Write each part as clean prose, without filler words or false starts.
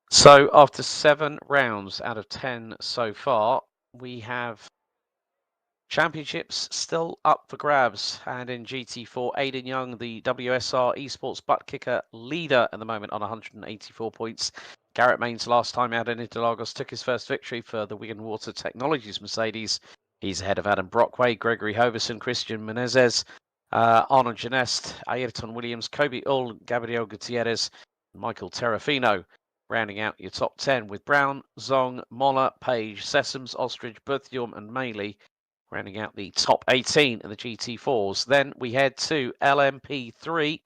So after 7 rounds out of 10 so far, we have championships still up for grabs. And in GT4, Aidan Young, the WSR Esports butt kicker leader at the moment on 184 points. Garrett Mains, last time out in Interlagos, took his first victory for the Wigan Water Technologies Mercedes. He's ahead of Adam Brockway, Gregory Hoverson, Christian Menezes, Arnaud Genest, Ayrton Williams, Kobe Ull, Gabriel Gutierrez, Michael Terrafino. Rounding out your top 10 with Brown, Zong, Moller, Page, Sessoms, Ostrich, Berthium and Maley. Rounding out the top 18 of the GT4s. Then we head to LMP3,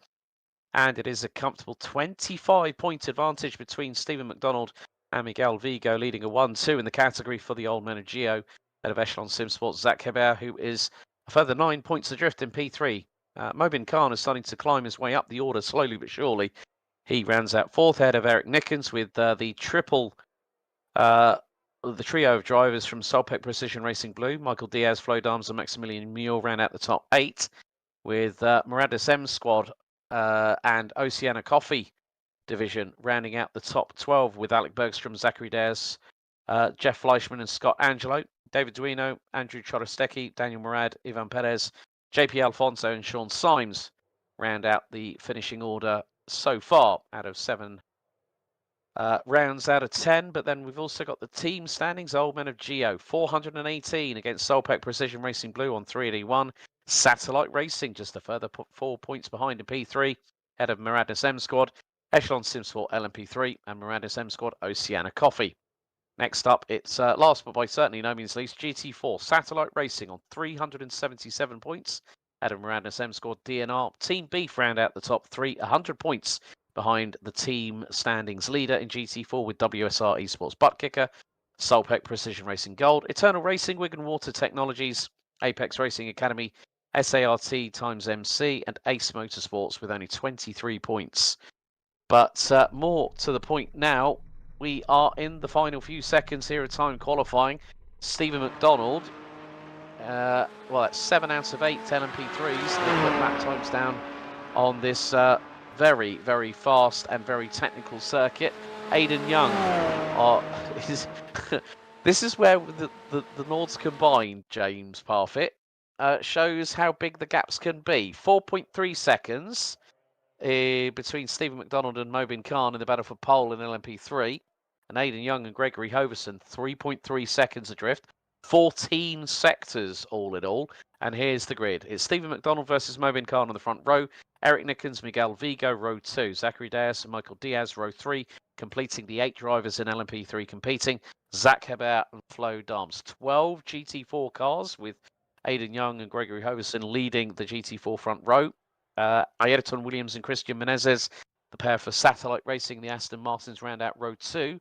and it is a comfortable 25-point advantage between Stephen McDonald and Miguel Vigo, leading a 1-2 in the category for the Old Men of Geo. Out of Echelon Sim Sports, Zach Hebert, who is a further 9 points adrift in P3. Mobin Khan is starting to climb his way up the order slowly but surely. He rounds out 4th ahead of Eric Nickens with the triple... the trio of drivers from Solpec Precision Racing Blue, Michael Diaz, Flo Dams and Maximilian Mule ran out the top 8, with Muradis M Squad and Oceana Coffee division rounding out the top 12 with Alec Bergstrom, Zachary Dares, Jeff Fleischman and Scott Angelo, David Duino, Andrew Chorostecki, Daniel Murad, Ivan Perez, JP Alfonso and Sean Symes round out the finishing order so far out of 7 rounds out of 10, but then we've also got the team standings. Old Men of Geo, 418 against Solpec Precision Racing Blue on 381. Satellite Racing just a further 4 points behind in P3, ahead of Miradis M Squad, Echelon Simsport LMP3, and Miradis M Squad Oceana Coffee. Next up, it's last but by certainly no means least, GT4 Satellite Racing on 377 points, ahead of Miradis M Squad DNR. Team Beef round out the top 3, 100 points behind the team standings leader in GT4 with WSR Esports butt kicker, Solpec Precision Racing Gold, Eternal Racing, Wigan Water Technologies, Apex Racing Academy, SART times MC, and Ace Motorsports with only 23 points. But more to the point now, we are in the final few seconds here of time qualifying. Stephen McDonald, well, that's 7 out of 8 LMP3s. They put lap times down on this very, very fast and very technical circuit. Aidan Young this is where the Nords combined, James Parfitt, shows how big the gaps can be. 4.3 seconds between Stephen McDonald and Mobin Khan in the battle for pole in LMP3, and Aidan Young and Gregory Hoverson 3.3 seconds adrift. 14 sectors all in all, and here's the grid. It's Stephen McDonald versus Mobin Khan on the front row, Eric Nickens, Miguel Vigo, row 2, Zachary Diaz and Michael Diaz, row 3, completing the 8 drivers in LMP3 competing, Zach Hebert and Flo Dams. 12 GT4 cars with Aidan Young and Gregory Hoverson leading the GT4 front row. Ayrton Williams and Christian Menezes, the pair for Satellite Racing, the Aston Martins round out row 2,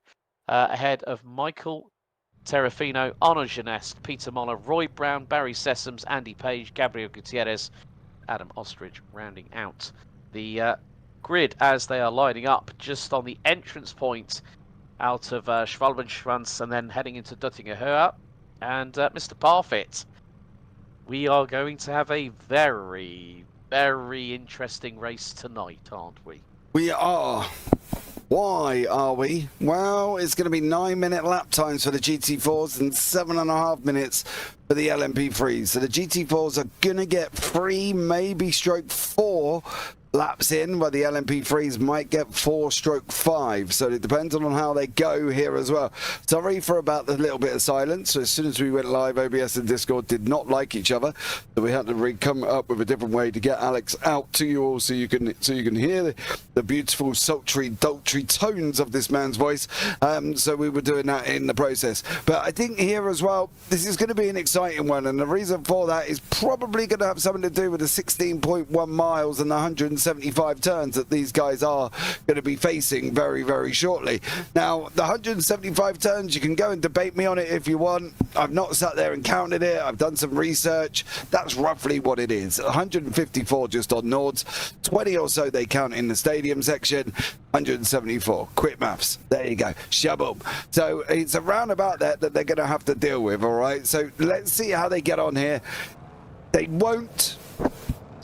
ahead of Michael Terrafino, Arnaud Genest, Peter Moller, Roy Brown, Barry Sessoms, Andy Page, Gabriel Gutierrez, Adam Ostrich rounding out the grid as they are lining up just on the entrance point out of Schwalbenschwanz and then heading into Duttinger Höhe. And Mr. Parfitt, we are going to have a very, very interesting race tonight, aren't we? We are. Why are we? Well, it's going to be 9-minute lap times for the GT4s and 7.5 minutes for the LMP3s. So the GT4s are going to get 3, maybe stroke 4 laps in, where the LMP3s might get 4/5. So it depends on how they go here as well. Sorry for about the little bit of silence. So as soon as we went live, OBS and Discord did not like each other, so we had to come up with a different way to get Alex out to you all, so you can hear the beautiful, sultry, dultry tones of this man's voice. So we were doing that in the process. But I think here as well, this is going to be an exciting one, and the reason for that is probably going to have something to do with the 16.1 miles and the 175 turns that these guys are going to be facing very, very shortly. Now, the 175 turns, you can go and debate me on it if you want. I've not sat there and counted it. I've done some research. That's roughly what it is. 154 just on Nords, 20 or so they count in the stadium section, 174. Quick maths. There you go. Shaboom. So it's around about that they're going to have to deal with, all right? So let's see how they get on here. They won't,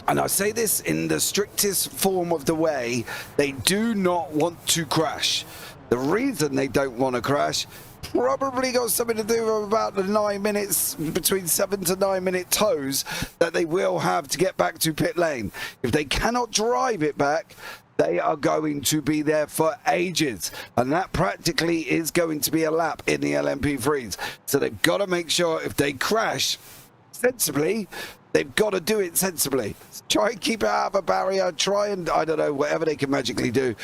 and I say this in the strictest form of the way, they do not want to crash. The reason they don't want to crash probably got something to do with about the 9 minutes, between 7 to 9 minute tows that they will have to get back to pit lane. If they cannot drive it back, they are going to be there for ages, and that practically is going to be a lap in the LMP3s. So they've got to make sure if they crash sensibly, they've got to do it sensibly. Try and keep it out of a barrier, try and, I don't know, whatever they can magically do.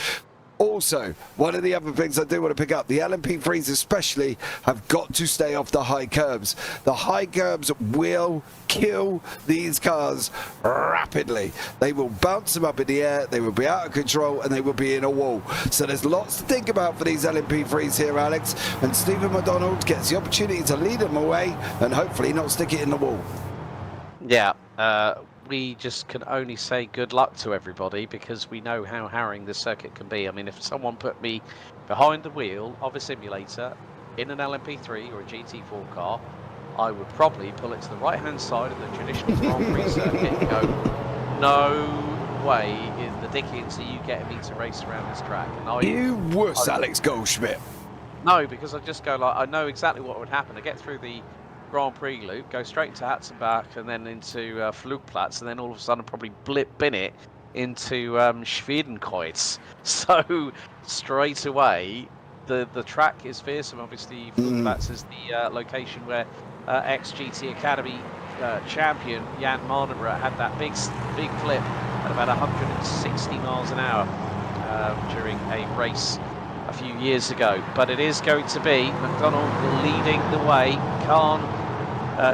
Also, one of the other things I do want to pick up, the LMP3s especially have got to stay off the high curbs. The high curbs will kill these cars rapidly. They will bounce them up in the air, they will be out of control, and they will be in a wall. So there's lots to think about for these LMP3s here, Alex, and Stephen McDonald gets the opportunity to lead them away and hopefully not stick it in the wall. Yeah, we just can only say good luck to everybody because we know how harrowing this circuit can be. I mean, if someone put me behind the wheel of a simulator in an LMP3 or a GT4 car, I would probably pull it to the right-hand side of the traditional Grand Prix circuit and go, no way in the dickens are you getting me to race around this track. And You wuss, Alex Goldschmidt. No, because I just go like, I know exactly what would happen. I get through the Grand Prix loop, go straight to Hatzenbach and then into Flugplatz, and then all of a sudden probably bin it into Schwedenkreuz. So straight away, the track is fearsome. Obviously, Flugplatz is the location where ex-GT Academy champion Jan Mardenborough had that big flip at about 160 miles an hour during a race a few years ago. But it is going to be McDonald leading the way. Khan,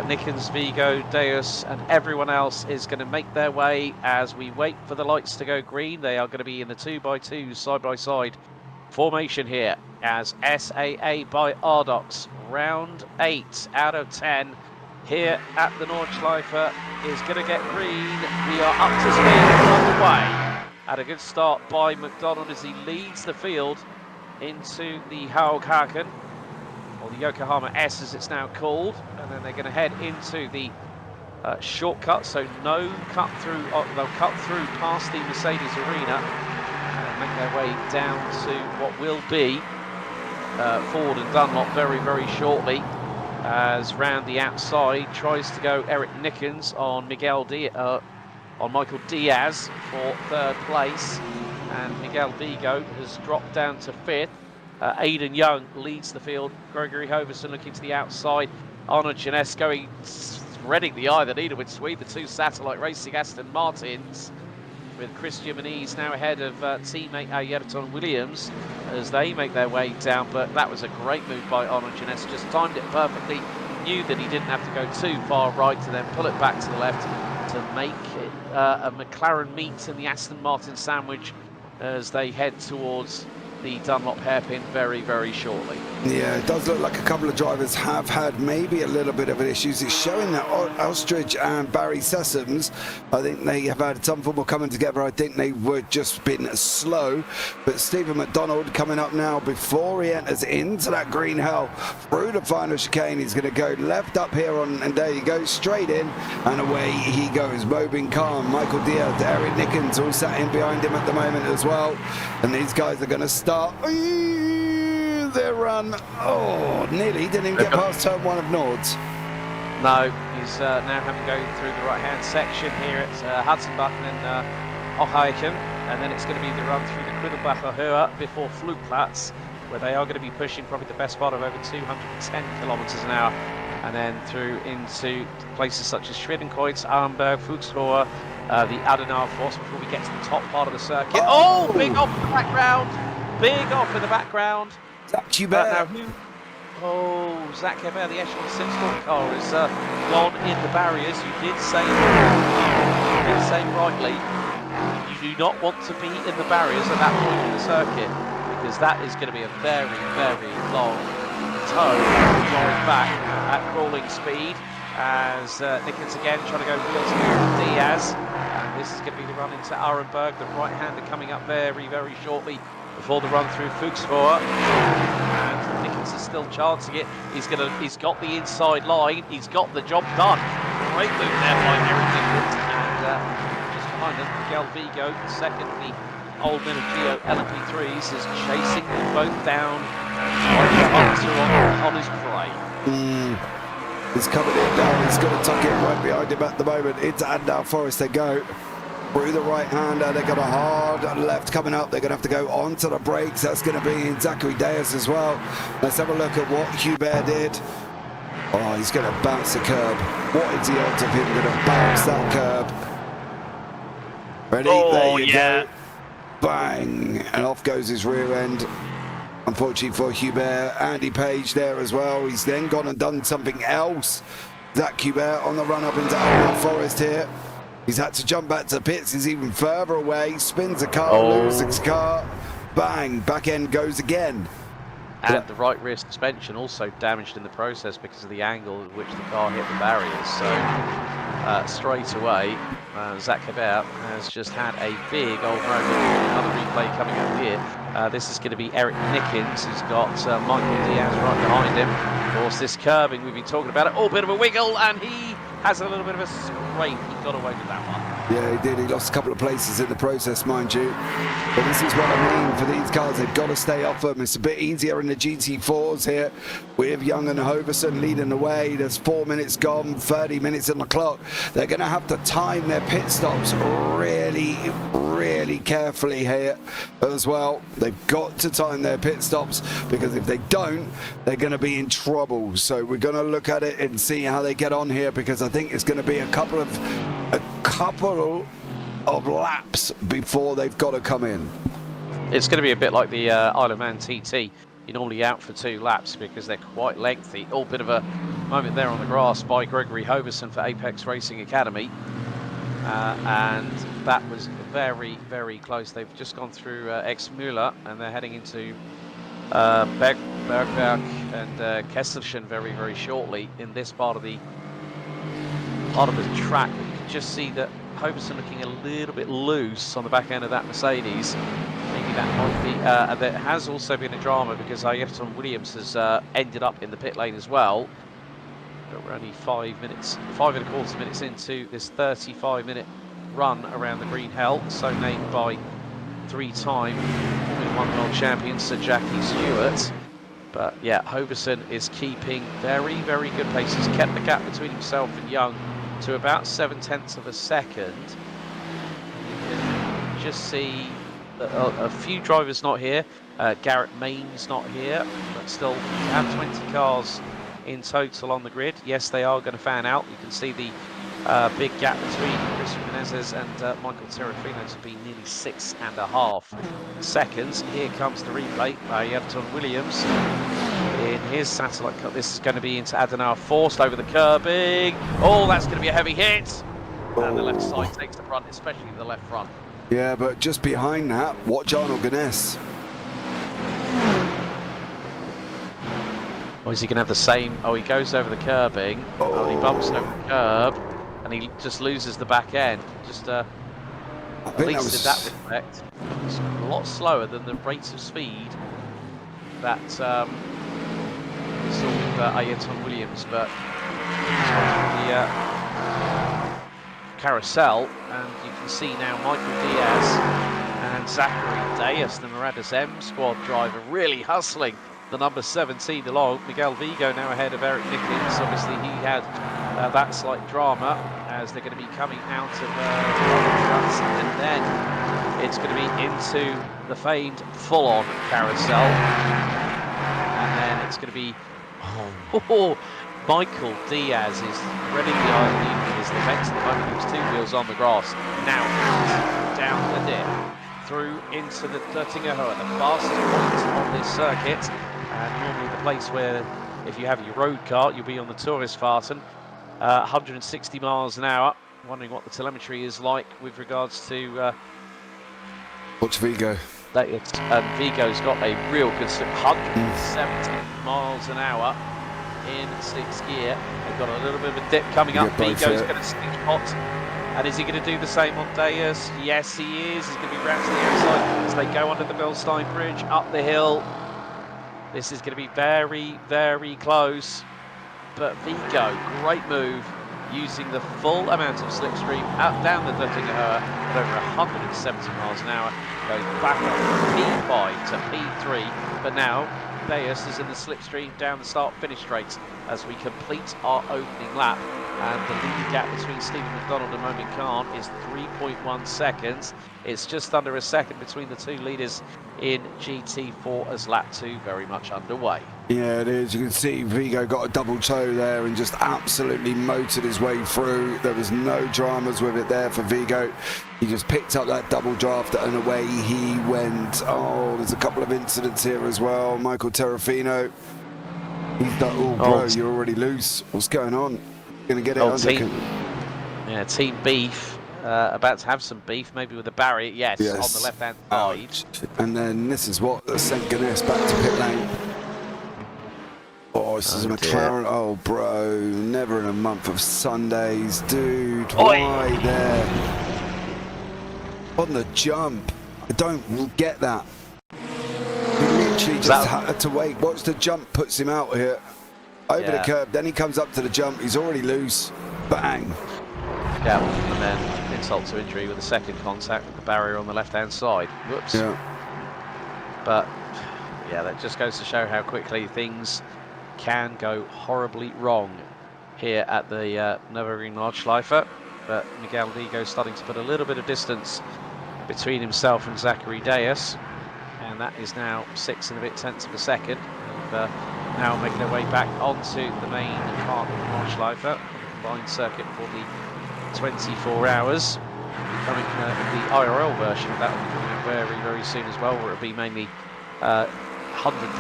Nickens, Vigo, Deus and everyone else is going to make their way as we wait for the lights to go green. They are going to be in the 2x2 side-by-side formation here as SAA by Ardox. Round 8 out of 10 here at the Nordschleife is going to get green. We are up to speed on the way. At a good start by McDonald as he leads the field into the Haughaken, or the Yokohama S as it's now called, and then they're going to head into the shortcut, so no cut through. They'll cut through past the Mercedes Arena and make their way down to what will be Ford and Dunlop very, very shortly. As round the outside tries to go Eric Nickens on Michael Diaz for third place, and Miguel Vigo has dropped down to fifth. Aidan Young leads the field. Gregory Hoverson looking to the outside. Arnaud Jeunesse going, spreading the eye that needed with Swede. The two satellite racing Aston Martins, with Christian Muniz now ahead of teammate Ayrton Williams as they make their way down. But that was a great move by Arnaud Jeunesse. Just timed it perfectly. Knew that he didn't have to go too far right to then pull it back to the left to make it a McLaren meet and the Aston Martin sandwich as they head towards the Dunlop hairpin very, very shortly. Yeah, it does look like a couple of drivers have had maybe a little bit of issues. It's showing that Ostrich and Barry Sessoms, I think they have had some form of coming together. I think they were just been slow. But Stephen McDonald coming up now before he enters into that green hell through the final chicane. He's going to go left up here on, and there you go, straight in, and away he goes. Mobin Khan, Michael Diaz, Eric Nickens all sat in behind him at the moment as well. And these guys are going to start their run. Oh, nearly didn't even get past turn one of Nords. No, he's now having to go through the right-hand section here at Hatzenbach and then Ochaken, and then it's going to be the run through the Quiddelbacher Höhe before Flugplatz, where they are going to be pushing probably the best part of over 210 kilometers an hour, and then through into places such as Schwedenkreuz, Arnberg, Fuchsrohr, the Adenauer Force before we get to the top part of the circuit. Oh, big off in the background. Big off in the background. Zach Hubert. Zach Hubert, the Echelon 6 car, has gone in the barriers. You did say rightly, you do not want to be in the barriers at that point in the circuit, because that is going to be a very, very long tow going back at crawling speed. As Nickens again trying to go wheel to wheel with Diaz. And this is going to be the run into Arenberg, the right-hander coming up very, very shortly before the run through Fuchsrohr. And Nickens is still chancing it. He's got the inside line. He's got the job done. Great move there by Eric Nickens. And just behind him, Miguel Vigo, second, the Old Men of Geo LMP3s is chasing them both down like the hunter on his prey. He's coming in now. He's going to tuck it right behind him at the moment. Into Andau Forest they go. Through the right-hander, they've got a hard left coming up. They're going to have to go onto the brakes. That's going to be Zachary Deas as well. Let's have a look at what Hubert did. Oh, he's going to bounce the curb. What is the odds of him going to bounce that curb? Ready? Oh, there you yeah. go. Bang! And off goes his rear end. Unfortunately for Hubert, Andy Page there as well. He's then gone and done something else. Zach Hubert on the run up into Andau Forest here. He's had to jump back to the pits. He's even further away. Spins the car, loses the car. Bang! Back end goes again. And the right rear suspension also damaged in the process because of the angle at which the car hit the barriers. So straight away, Zach Hubert has just had a big old moment. Another replay coming up here. This is going to be Eric Nickens, who's got Michael Diaz right behind him. Of course, this curbing, we've been talking about it. Oh, bit of a wiggle, and he has a little bit of a scrape. He got away with that one. Yeah, he did. He lost a couple of places in the process, mind you. But this is what I mean for these cars. They've got to stay off them. It's a bit easier in the GT4s here with Young and Hoverson leading the way. There's 4 minutes gone, 30 minutes on the clock. They're going to have to time their pit stops really, really carefully here as well. They've got to time their pit stops because if they don't, they're going to be in trouble. So we're going to look at it and see how they get on here because I think it's going to be a couple of laps before they've got to come in. It's going to be a bit like the Isle of Man TT. You're normally out for 2 laps because they're quite lengthy. Oh, bit of a moment there on the grass by Gregory Hoverson for Apex Racing Academy. And that was very, very close. They've just gone through Exmüller and they're heading into Bergberg and Kesselchen very, very shortly in this part of the track. You can just see that Hoverson looking a little bit loose on the back end of that Mercedes. Maybe that might be. There has also been a drama because Ayrton Williams has ended up in the pit lane as well. But we're only 5 and a quarter minutes into this 35-minute run around the Green Hell, so named by 3-time Formula 1 world champion Sir Jackie Stewart. But yeah, Hoverson is keeping very, very good pace. He's kept the gap between himself and Young to about 0.7 of a second. You can just see a few drivers not here. Garrett Main's not here, but still we have 20 cars in total on the grid. Yes, they are going to fan out. You can see the big gap between Christian Menezes and Michael Terrafino to be nearly 6.5 seconds. Here comes the replay by Ayrton Williams in his satellite cut. This is going to be into Adenauer, forced over the curbing. Oh, that's going to be a heavy hit. And the left side takes the front, especially the left front. Yeah, but just behind that, watch Arnold Ganes. Or is he going to have the same? Oh, he goes over the curbing. Oh, he bumps over the curb. And he just loses the back end. Just at least in that respect, it's a lot slower than the rates of speed that we saw with Ayrton Williams. But the carousel, and you can see now Michael Diaz and Zachary Deas, the Miranda's M squad driver, really hustling the number 17 along. Miguel Vigo now ahead of Eric Nickens. Obviously he had that slight drama as they're going to be coming out of runs, and then it's going to be into the famed full-on carousel, and then it's going to be Michael Diaz is ready the island in his defence at the moment. He was 2 wheels on the grass. Now down the dip through into the Döttinger-Höhe, the fastest point on this circuit, and normally the place where if you have your road car you'll be on the Touristfahrten. 160 miles an hour. Wondering what the telemetry is like with regards to watch Vigo. And Vigo's got a real good slip, 170 miles an hour in 6th gear. They've got a little bit of a dip coming up. Vigo's going to stick hot. And is he going to do the same on Deas? Yes, he is. He's going to be round to the outside as they go under the Bilstein Bridge, up the hill. This is going to be very, very close. But Vigo, great move using the full amount of slipstream out down the Duttinger at over 170 miles an hour, goes back up P5 to P3, but now Deus is in the slipstream down the start-finish straight as we complete our opening lap, and the lead gap between Stephen McDonald and Momin Khan is 3.1 seconds. It's just under a second between the two leaders in GT4 as lap 2 very much underway. Yeah, it is. You can see Vigo got a double toe there and just absolutely motored his way through. There was no dramas with it there for Vigo. He just picked up that double draft and away he went. Oh, there's a couple of incidents here as well. Michael Terrafino. He's done, oh, bro, you're already loose. What's going on? Gonna get it under. Team Beef. About to have some beef, maybe with the barrier. Yes, on the left-hand side. And then this is what sent Ganesh back to pit lane. Oh, this is a McLaren. Dear. Oh, bro, never in a month of Sundays. Dude, why there? On the jump. I don't get that. He literally just had to wait. Watch the jump, puts him out here. Over the curb, then he comes up to the jump. He's already loose. Bang. Yeah, and then insult to injury with a second contact with the barrier on the left-hand side. Whoops. Yeah. But, yeah, that just goes to show how quickly things can go horribly wrong here at the Nurburgring Nordschleife. But Miguel Vigo starting to put a little bit of distance between himself and Zachary Deus. And that is now 6 and a bit tenths of a second. And now making their way back onto the main part of the Nordschleife, the combined circuit for the 24 hours, becoming the IRL version of that will be coming out very, very soon as well, where it'll be mainly 100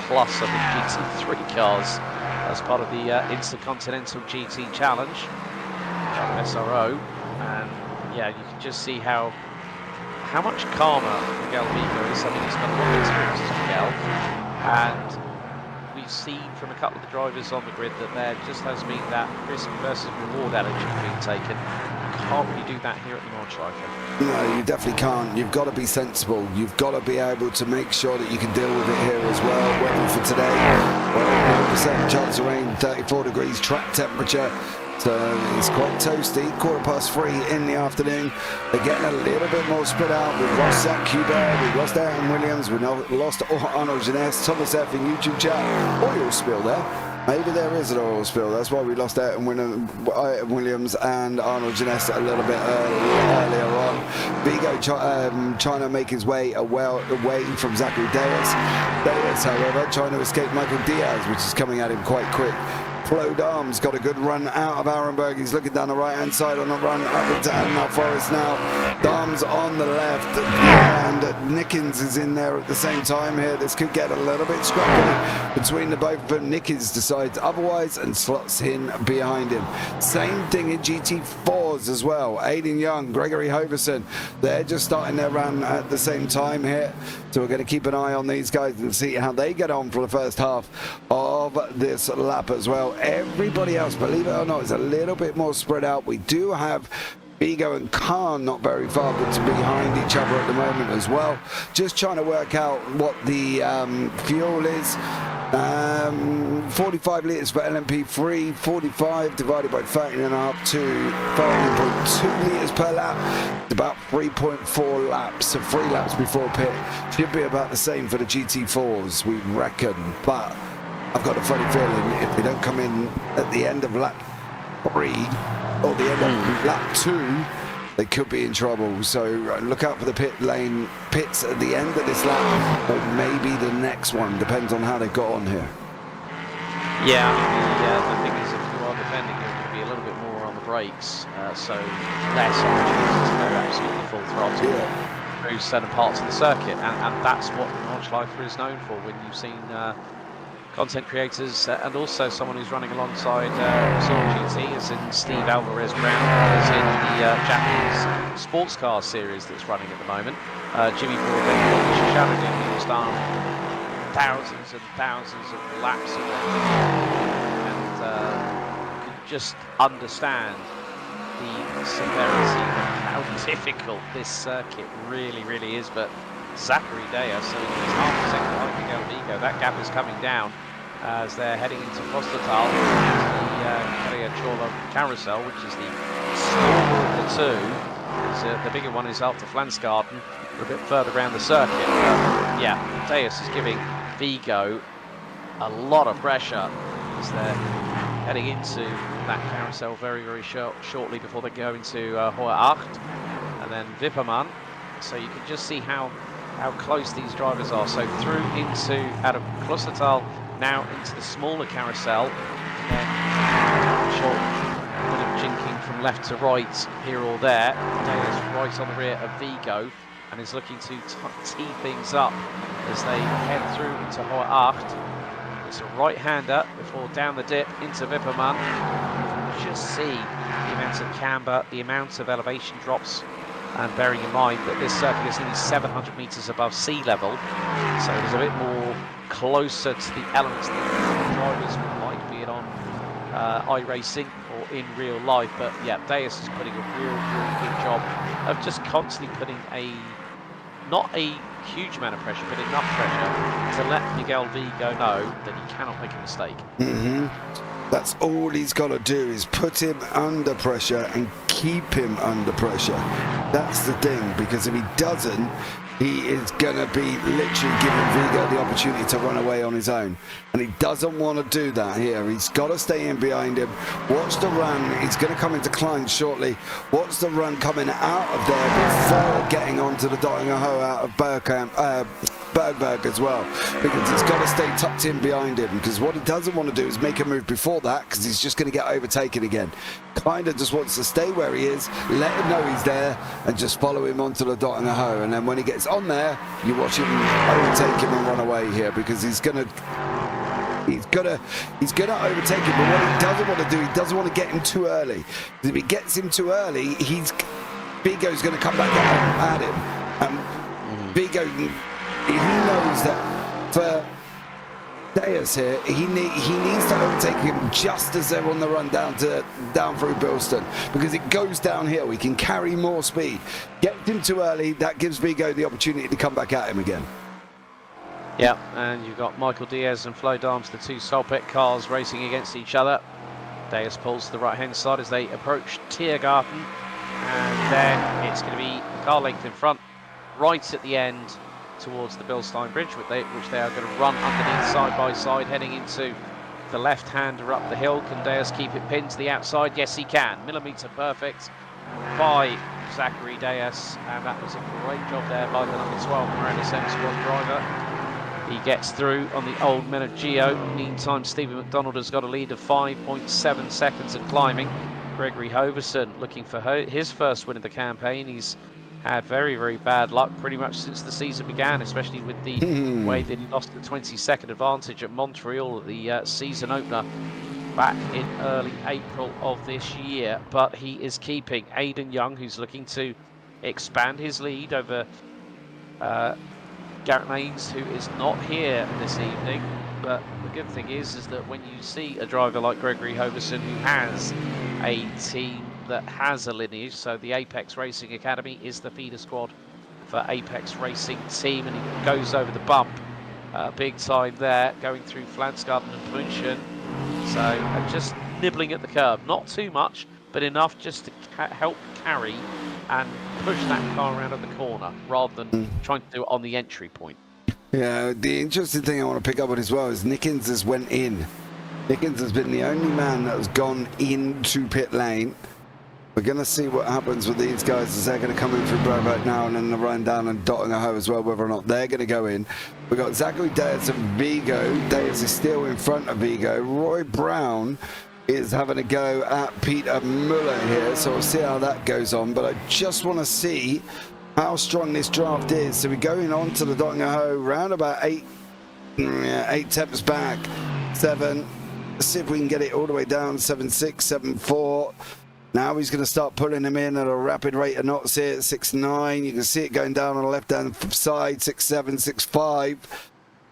plus of the GT3 cars as part of the Intercontinental GT Challenge SRO. And yeah, you can just see how much calmer Miguel Vigo is. I mean, he's got a lot of experience as Miguel, and we've seen from a couple of the drivers on the grid that there just has been that risk versus reward attitude being taken. You can't really do that here at the Nordschleife. No, you definitely can't. You've got to be sensible. You've got to be able to make sure that you can deal with it here as well. Weather for today, well, 100% chance of rain, 34 degrees track temperature. So it's quite toasty, 3:15 in the afternoon. They're getting a little bit more spread out. We've lost Zach Cuber, we've lost Aaron Williams, we've lost Arnold Jeunesse, Thomas F in YouTube chat. Oil spill there. Maybe there is an oil spill. That's why we lost Aaron Williams and Arnold Jeunesse a little bit earlier on. Vigo trying to make his way away from Zachary Deus. Deus, however, trying to escape Michael Diaz, which is coming at him quite quick. Flo Dahm's got a good run out of Arenberg. He's looking down the right-hand side on the run up into Admiral Forest now. Dahm's on the left, and Nickens is in there at the same time here. This could get a little bit scrappy between the both of them. Nickens decides otherwise and slots in behind him. Same thing in GT4s as well. Aiden Young, Gregory Hoverson, they're just starting their run at the same time here. So we're going to keep an eye on these guys and see how they get on for the first half of this lap as well. Everybody else, believe it or not, is a little bit more spread out. We do have Vigo and Khan not very far but behind each other at the moment as well. Just trying to work out what the fuel is. 45 litres for LMP3, 45 divided by 13.5 to 13.2 litres per lap. It's about 3.4 laps, so 3 laps before pit. Should be about the same for the GT4s, we reckon, but I've got a funny feeling if they don't come in at the end of lap 3 or the end of lap 2, they could be in trouble. So look out for the pits at the end of this lap, or maybe the next one. Depends on how they got on here. Yeah, I mean, the thing is, if you are defending, you're going to be a little bit more on the brakes, so less opportunities to go absolutely full throttle through certain parts of the circuit, and that's what the Nordschleife is known for. When you've seen content creators and also someone who's running alongside GT, as in Steve Alvarez Brown, as in the Japanese Sportscar series that's running at the moment. Jimmy Broadbent, challenging, who's done thousands and thousands of laps and you can just understand the severity of how difficult this circuit really is. But Zachary Deus, so he's half a second behind Miguel Vigo. That gap is coming down as they're heading into Fostertal, the Chorla carousel, which is the smaller of the two. The bigger one is after Flansgarden, a bit further around the circuit. Yeah, Deus is giving Vigo a lot of pressure as they're heading into that carousel very, very shortly before they go into Hohe Acht and then Wippermann. So you can just see how close these drivers are. So through into out of Klostertal, now into the smaller carousel, and then short bit of jinking from left to right here or there. Deus right on the rear of Vigo and is looking to tee things up as they head through into Hohe Acht. It's a right-hander before down the dip into Wippermann. You can just see the amount of camber, the amount of elevation drops, and bearing in mind that this circuit is nearly 700 metres above sea level, so it's a bit more closer to the elements that drivers would like, be it on iRacing or in real life. But yeah, Deus is putting a real good job of just constantly putting not a huge amount of pressure, but enough pressure to let Miguel Vigo know that he cannot make a mistake. That's all he's got to do, is put him under pressure and keep him under pressure. That's the thing, because if he doesn't, he is going to be literally giving Vigo the opportunity to run away on his own. And he doesn't want to do that here. He's got to stay in behind him. Watch the run. He's going to come into Klein shortly. Watch the run coming out of there before getting onto the Dottinger Ho out of Bergberg as well. Because he's got to stay tucked in behind him. Because what he doesn't want to do is make a move before that, because he's just going to get overtaken again. Kind of just wants to stay where he is, let him know he's there, and just follow him onto the Dottinger Ho. And then when he gets on there, you watch him overtake him and run away here, because he's gonna overtake him. But what he doesn't want to do, he doesn't want to get him too early. If he gets him too early, Vigo's going to come back at him. Vigo, he knows that for Deus here, he needs to overtake him just as they're on the run down through Bilston, because it goes downhill. He can carry more speed. Get him too early, that gives Vigo the opportunity to come back at him again. Yeah, and you've got Michael Diaz and Flo Dams, the two Solpec cars, racing against each other. Deus pulls to the right-hand side as they approach Tiergarten, and then it's going to be a car length in front, right at the end, towards the Bilstein Bridge, which they are going to run underneath side by side, heading into the left-hander up the hill. Can Deus keep it pinned to the outside? Yes, he can. Millimetre perfect by Zachary Deus, and that was a great job there by the number 12 Miranda M squad driver. He gets through on the old men of Geo. Meantime, Stephen McDonald has got a lead of 5.7 seconds at climbing. Gregory Hoverson looking for his first win of the campaign. He's had very, very bad luck pretty much since the season began, especially with the way that he lost the 20-second advantage at Montreal at the season opener back in early April of this year. But he is keeping Aidan Young, who's looking to expand his lead over Garrett Mains, who is not here this evening. But the good thing is that when you see a driver like Gregory Hoverson, who has a team that has a lineage, so the Apex Racing Academy is the feeder squad for Apex Racing Team, and he goes over the bump big time there, going through Flansgarden and München. So just nibbling at the curb, not too much, but enough just to help carry and push that car around at the corner, rather than trying to do it on the entry point. Yeah, the interesting thing I want to pick up on as well is Nickens has went in. Nickens has been the only man that has gone into pit lane. We're going to see what happens with these guys as they're going to come in through Brabant now and then run down and Dottinger Ho as well, whether or not they're going to go in. We've got Zachary Deus and Vigo. Deus is still in front of Vigo. Roy Brown is having a go at Peter Muller here, so we'll see how that goes on. But I just want to see how strong this draft is. So we're going on to the Dottinger Ho round about 8 tenths back, 7. Let's see if we can get it all the way down, 7.6, 7.4. Now he's going to start pulling them in at a rapid rate of knots here at 6.9. You can see it going down on the left-hand side, 6.7, 6.5.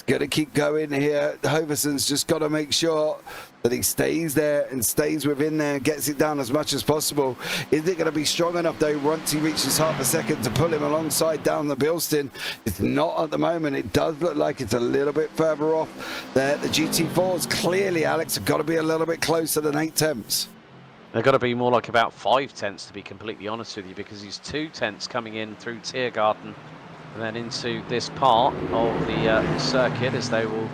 Going to keep going here. Hoverson's just got to make sure that he stays there and stays within there and gets it down as much as possible. Is it going to be strong enough, though, once he reaches half a second to pull him alongside down the Bilston? It's not at the moment. It does look like it's a little bit further off there. The GT4s clearly, Alex, have got to be a little bit closer than 8 tenths. They've got to be more like about 5 tenths, to be completely honest with you, because he's 2 tenths coming in through Tiergarten and then into this part of the circuit as they will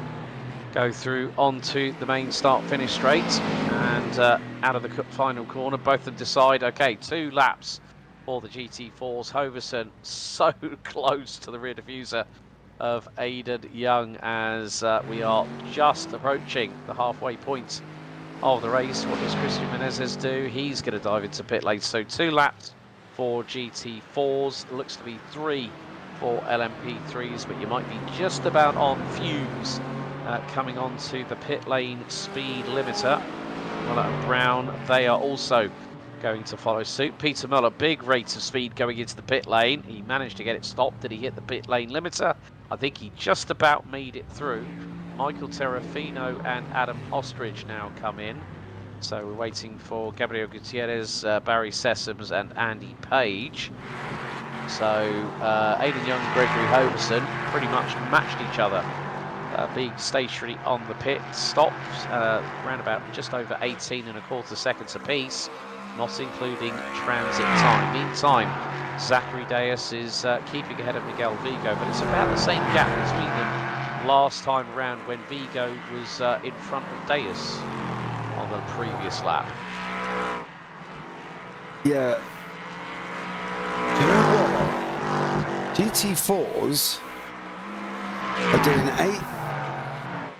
go through onto the main start-finish straight and out of the final corner. Both of them decide, okay, 2 laps for the GT4s. Hoverson so close to the rear diffuser of Aidan Young as we are just approaching the halfway point of the race. What does Christian Menezes do? He's going to dive into pit lane. So 2 laps for GT4s. Looks to be 3 for LMP3s, but you might be just about on fumes coming onto the pit lane speed limiter. Muller and Brown, they are also going to follow suit. Peter Muller, big rate of speed going into the pit lane. He managed to get it stopped. Did he hit the pit lane limiter? I think he just about made it through. Michael Terrafino and Adam Ostrich now come in. So we're waiting for Gabriel Gutierrez, Barry Sessoms and Andy Page. So Aidan Young and Gregory Hoverson pretty much matched each other. Being stationary on the pit stops around about just over 18.25 seconds apiece, not including transit time. Meantime, Zachary Deus is keeping ahead of Miguel Vigo, but it's about the same gap between them last time around when Vigo was in front of Deus on the previous lap. Yeah. Do you know what? GT4s are doing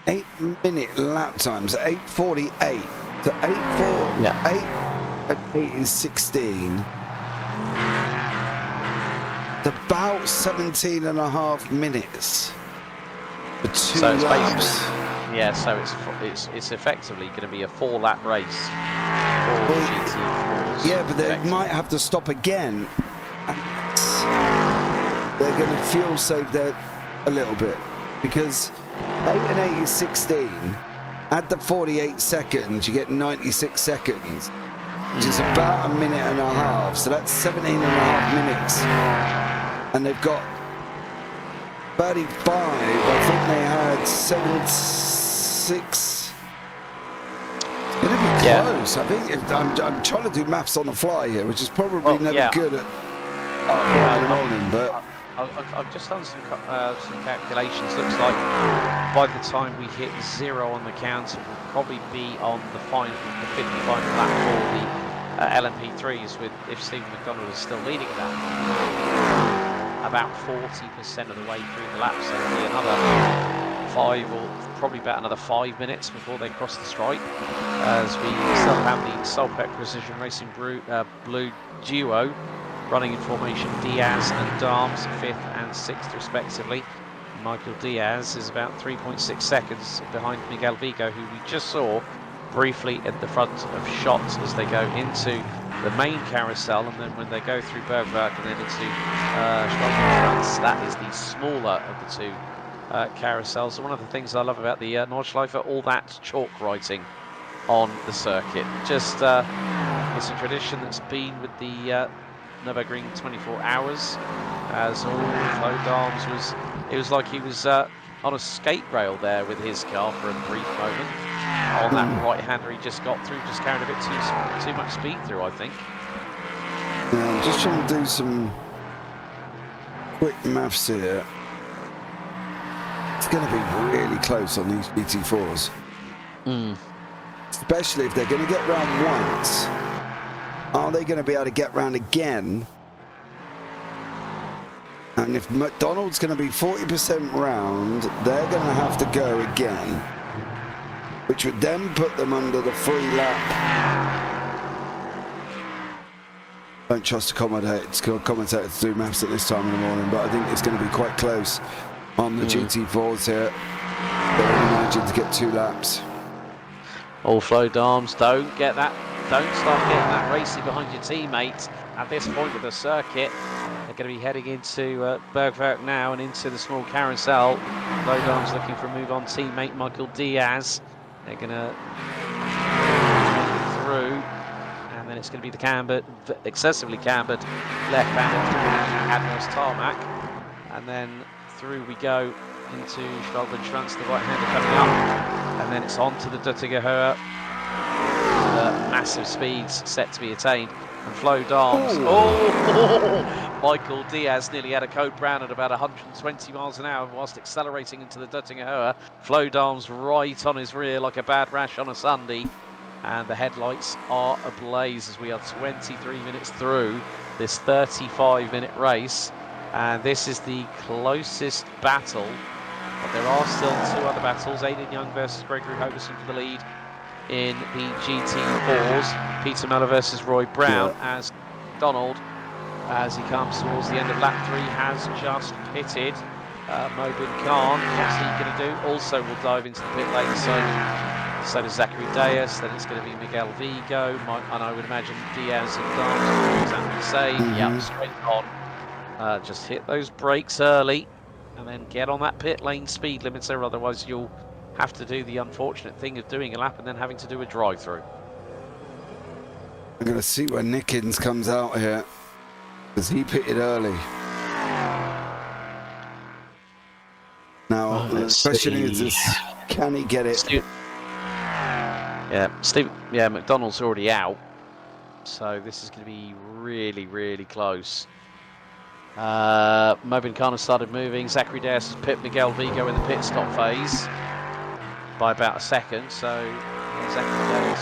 8-minute lap times, 8:48 to 8:4. Yeah. 8 is 16. It's about 17.5 minutes for 2 so it's laps. Yeah, so it's effectively going to be a 4-lap race for GT4s. Yeah, but they might have to stop again. They're going to fuel save there a little bit because 8 and 8 is 16. Add the 48 seconds, you get 96 seconds, which is about a minute and a half. So that's 17.5 minutes. And they've got 35. I think they had 76. It's going to be close. I think I'm trying to do maths on the fly here, which is probably never good at in the morning, but I've just done some calculations. Looks like by the time we hit 0 on the counter, we'll probably be on the 55 lap for the LMP3s, with if Stephen McDonald is still leading that about 40% of the way through the lap. So it'll be another 5 or probably about another 5 minutes before they cross the stripe, as we still have the Solpec Precision Racing Blue duo running in formation, Diaz and Darms, 5th and 6th respectively. Michael Diaz is about 3.6 seconds behind Miguel Vigo, who we just saw briefly at the front of shots as they go into the main carousel, and then when they go through Bergwerk and then into Schwalbenschwanz, that is the smaller of the 2 carousels. So one of the things I love about the Nordschleife, all that chalk writing on the circuit. Just it's a tradition that's been with the Nurburgring 24 hours, as all Flo Darms it was like he was on a skate rail there with his car for a brief moment. On that right-hander he just got through, just carried a bit too much speed through, I think. Yeah, I'm just trying to do some quick maths here. It's going to be really close on these GT4s. Especially if they're going to get round once. Are they going to be able to get round again? And if McDonald's going to be 40% round, they're going to have to go again, which would then put them under the free lap. Don't trust the commentator to do maths at this time in the morning, but I think it's going to be quite close on the GT4s here. They're imagined to get 2 laps. All Flo Darms, don't start getting that racy behind your teammates at this point of the circuit. They're going to be heading into Bergwerk now and into the small carousel. Flo Darms looking for a move on teammate Michael Diaz. They're going to through, and then it's going to be the cambered, excessively cambered left-hander through Admiral's tarmac, and then through we go into Schwalbenschwanz, the right-hander coming up, and then it's on to the Duttiger Höhe. massive speeds set to be attained. And Flo Darms, oh, Michael Diaz nearly had a code brown at about 120 miles an hour whilst accelerating into the Duttinger Hoa. Flo Darms right on his rear like a bad rash on a Sunday. And the headlights are ablaze as we are 23 minutes through this 35-minute race. And this is the closest battle. But there are still two other battles. Aidan Young versus Gregory Hogerson for the lead in the GT4s. Peter Mellor versus Roy Brown as Donald, as he comes towards the end of lap 3, has just pitted. Mobin Khan, what's he going to do? Also will dive into the pit lane, so does Zachary Diaz. Then it's going to be Miguel Vigo, and I would imagine Diaz and Darms will do exactly the same. Yep, straight on. Just hit those brakes early and then get on that pit lane speed limiter, otherwise you'll have to do the unfortunate thing of doing a lap and then having to do a drive-through. I'm going to see when Nickens comes out here, because he pitted early. Now, the question is, can he get it? Yeah, McDonald's already out, so this is going to be really, really close. Mobin Khan has started moving. Zachary Diaz has pit Miguel Vigo in the pit stop phase by about a second, so Zachary Diaz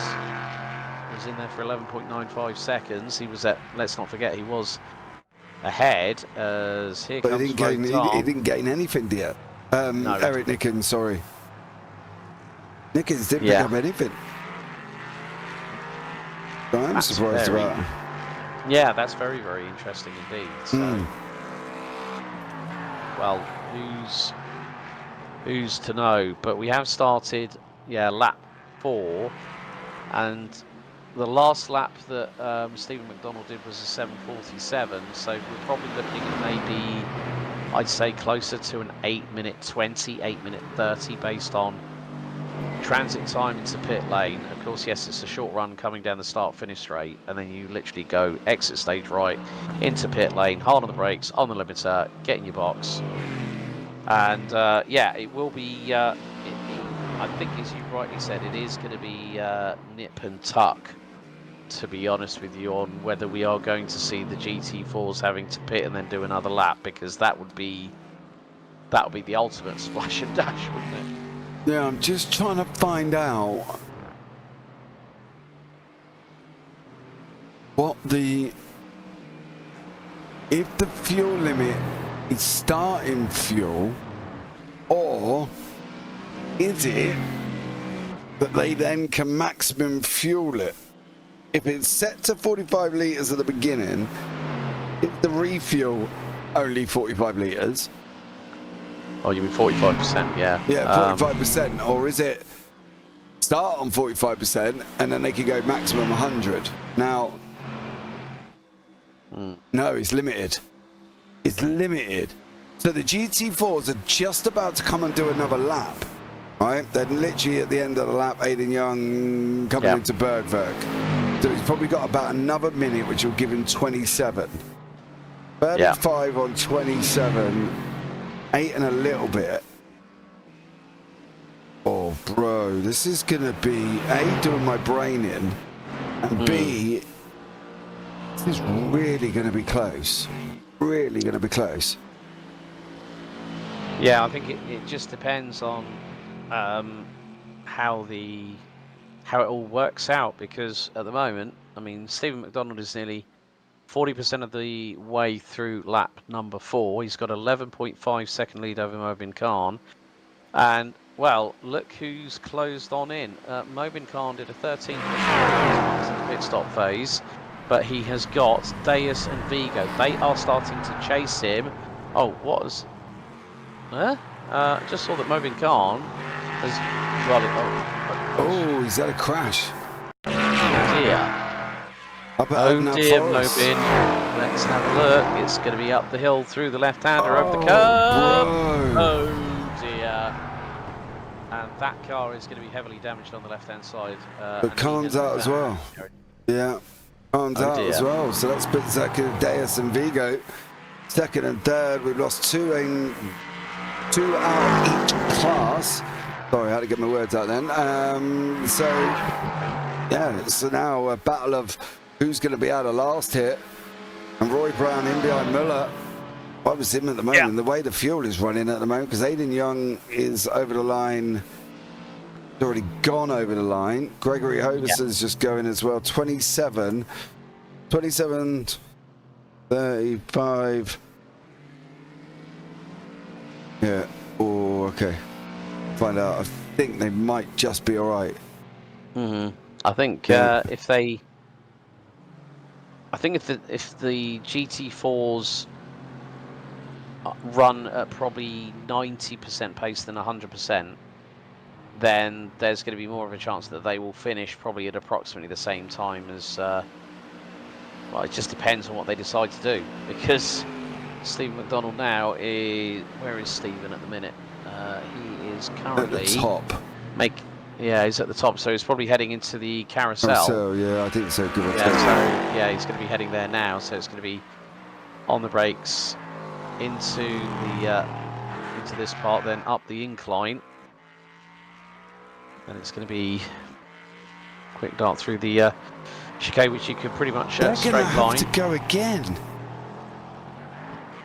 was in there for 11.95 seconds. He was at, let's not forget, he was ahead as here comes he didn't gain anything yet. No, Eric Nickens, sorry. Nickens didn't pick up anything. I'm surprised about it. Yeah, that's very, very interesting indeed. So, well, who's to know? But we have started, lap 4, and the last lap that Stephen McDonald did was a 7:47. So we're probably looking at maybe, I'd say, closer to an 8-minute 20, 8-minute 30, based on transit time into pit lane. Of course, yes, it's a short run coming down the start-finish straight, and then you literally go exit stage right into pit lane, hard on the brakes, on the limiter, get in your box, and it will be. I think, as you rightly said, it is going to be nip and tuck. To be honest with you, on whether we are going to see the GT4s having to pit and then do another lap, because that would be the ultimate splash and dash, wouldn't it? Yeah, I'm just trying to find out if the fuel limit is starting fuel, or is it that they then can maximum fuel it? If it's set to 45 litres at the beginning, is the refuel only 45 litres? Oh, you mean 45%, yeah. Yeah, 45%, or is it start on 45% and then they can go maximum 100? Now, no, it's limited. It's limited. So the GT4s are just about to come and do another lap, right? They're literally at the end of the lap, Aidan Young coming into Bergwerk. So he's probably got about another minute, which will give him 27. 35 on 27. 8 and a little bit. Oh, bro, this is gonna be A, doing my brain in, and B, this is really gonna be close. Really gonna be close. Yeah, I think it just depends on how it all works out, because at the moment, I mean, Stephen McDonald is nearly 40% of the way through lap number 4. He's got 11.5 second lead over Mobin Khan. And, well, look who's closed on in. Mobin Khan did a 13 in the pit stop phase, but he has got Diaz and Vigo. They are starting to chase him. Oh, what was... just saw that Mobin Khan has... Oh, he's had a crash. Oh, dear. Oh dear, Mobin. Let's have a look. It's going to be up the hill through the left-hander over the curb. Oh dear. And that car is going to be heavily damaged on the left-hand side. But Khan's out as well. Yeah, Khan's out as well. So that's put Diaz and Vigo second and third. We've lost two out of each class. Sorry, I had to get my words out then. So Yeah, so now a battle of who's going to be out of last hit. And Roy Brown in behind Muller. What was him at the moment? The way the fuel is running at the moment, because Aidan Young is over the line. Already gone over the line. Gregory Hoverson's just going as well. 27, 35. Yeah. Oh, okay. Find out. I think they might just be all right. I think if the GT4s run at probably 90% pace than 100%, then there's going to be more of a chance that they will finish probably at approximately the same time as. Well, it just depends on what they decide to do, because Stephen McDonald now is. Where is Stephen at the minute? He is currently at the top. Yeah, he's at the top, so he's probably heading into the carousel. So yeah, I think so. Give or take. Yeah, he's going to be heading there now. So it's going to be on the brakes into this part, then up the incline, and it's going to be quick dart through the chicane, which you can pretty much straight line. They're going to have to go again.